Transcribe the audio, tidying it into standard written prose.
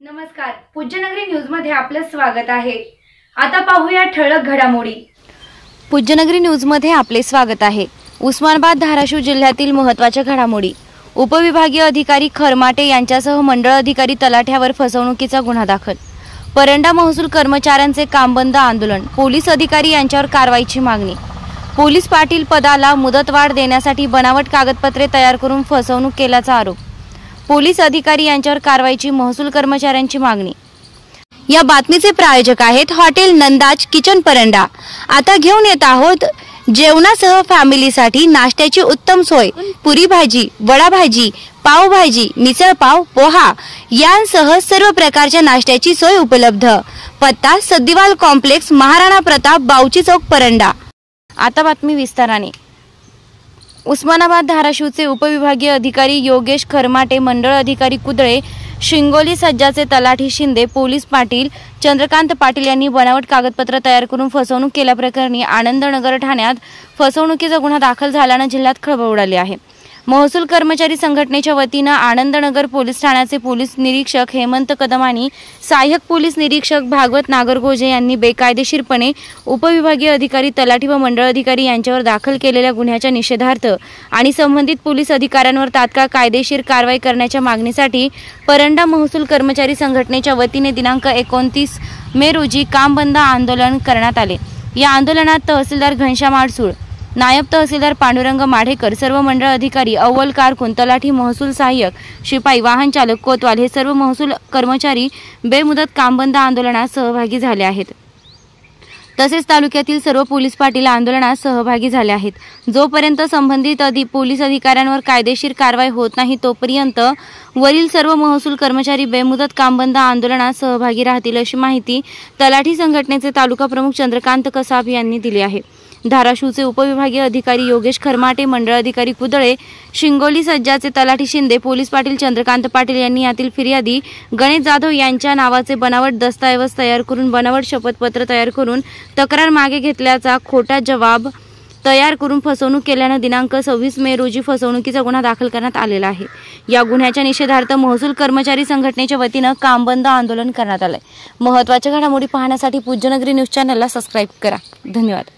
नमस्कार, पूज्यनगरी न्यूज मध्ये आपलं स्वागत आहे। आता पाहूया ठळक घडामोडी। पूज्यनगरी न्यूज मध्ये आपले स्वागत आहे। उस्मानाबाद धाराशिव जिल्ह्यातील महत्त्वाच्या घडामोडी। उपविभागीय अधिकारी खरमाटे यांच्यासह मंडळ अधिकारी तलाठ्यावर फसवणुकीचा गुन्हा दाखल। परंडा महसूल कर्मचाऱ्यांचे कामबंद आंदोलन। पोलीस अधिकारी यांच्यावर कारवाईची मागणी। पोलीस पाटील पदाला मुदतवाढ देण्यासाठी बनावट कागदपत्रे तयार करून फसवणूक केल्याचा आरोप। पोलीस अधिकारी यांच्यावर कारवाईची महसूल कर्मचाऱ्यांची मागणी। या बातमीचे प्रायोजक आहेत हॉटेल नंदाज किचन परंडा। आता घेऊन येत आहोत जेवणासह फॅमिलीसाठी नाश्त्याची उत्तम सोय। पुरी भाजी, वडा भाजी, पाव भाजी, मिसळ पाव, पोहा यांसह सर्व प्रकारच्या नाश्त्याची सोय उपलब्ध। पत्ता सद्दिवाल कॉम्प्लेक्स, महाराणा प्रताप, बावची चौक, परंडा। आता बातमी विस्ताराने। उस्मानाबाद धाराशिवचे उपविभागीय अधिकारी योगेश खरमाटे, मंडळ अधिकारी कुदळे, शिंगोली सज्जाचे तलाठी शिंदे, पोलीस पाटील चंद्रकांत पाटील यांनी बनावट कागदपत्र तयार करून फसवणूक केल्याप्रकरणी आनंदनगर ठाण्यात फसवणुकीचा गुन्हा दाखल झाल्याने जिल्ह्यात खळबळ उडाली आहे। महसूल कर्मचारी संघटनेच्या वतीने आनंदनगर पोलीस ठाण्याचे पोलीस निरीक्षक हेमंत कदम आणि सहाय्यक पोलीस निरीक्षक भागवत नागरगोजे यांनी बेकायदेशीरपणे उपविभागीय अधिकारी, तलाठी व मंडळ अधिकारी यांच्यावर दाखल केलेल्या गुन्ह्याच्या निषेधार्थ आणि संबंधित पोलीस अधिकाऱ्यांवर तात्काळ कायदेशीर कारवाई करण्याच्या मागणीसाठी परंडा महसूल कर्मचारी संघटनेच्या वतीने दिनांक 29 मे रोजी कामबंद आंदोलन करण्यात आले। या आंदोलनात तहसीलदार घनश्याम आडसूळ, नायब तहसीलदार पांडुरंग माढेकर, सर्व मंडळ अधिकारी, अव्वल कारकून, तलाठी, महसूल सहाय्यक, शिपाई, वाहन चालक, कोतवाल हे सर्व महसूल कर्मचारी बेमुदत कामबंद आंदोलनात सहभागी झाले आहेत। तसेच तालुक्यातील सर्व पोलीस पाटील आंदोलनात सहभागी झाले आहेत। जोपर्यंत संबंधित पोलीस अधिकाऱ्यांवर कायदेशीर कारवाई होत नाही तोपर्यंत वरील सर्व महसूल कर्मचारी बेमुदत कामबंद आंदोलनात सहभागी राहतील, अशी माहिती तलाठी संघटनेचे तालुका प्रमुख चंद्रकांत कसाब यांनी दिली आहे। धाराशिवचे उपविभागीय अधिकारी योगेश खरमाटे, मंडळ अधिकारी कुदळे, शिंगोली सज्जाचे तलाठी शिंदे, पोलीस पाटील चंद्रकांत पाटील यांनी यातील फिर्यादी गणेश जाधव यांच्या नावाचे बनावट दस्तऐवज तयार करून, बनावट शपथपत्र तयार करून तक्रार मागे घेतल्याचा खोटा जबाब तयार करून फसवणूक केल्याने दिनांक 26 मे रोजी फसवणुकीचा गुन्हा दाखल करण्यात आलेला आहे। या गुन्ह्याच्या निषेधार्थ महसूल कर्मचारी संघटनेच्या वतीने कामबंद आंदोलन करण्यात आले। महत्त्वाच्या घडामोडी पाहण्यासाठी पूज्यनगरी न्यूज चॅनलला सबस्क्राइब करा। धन्यवाद।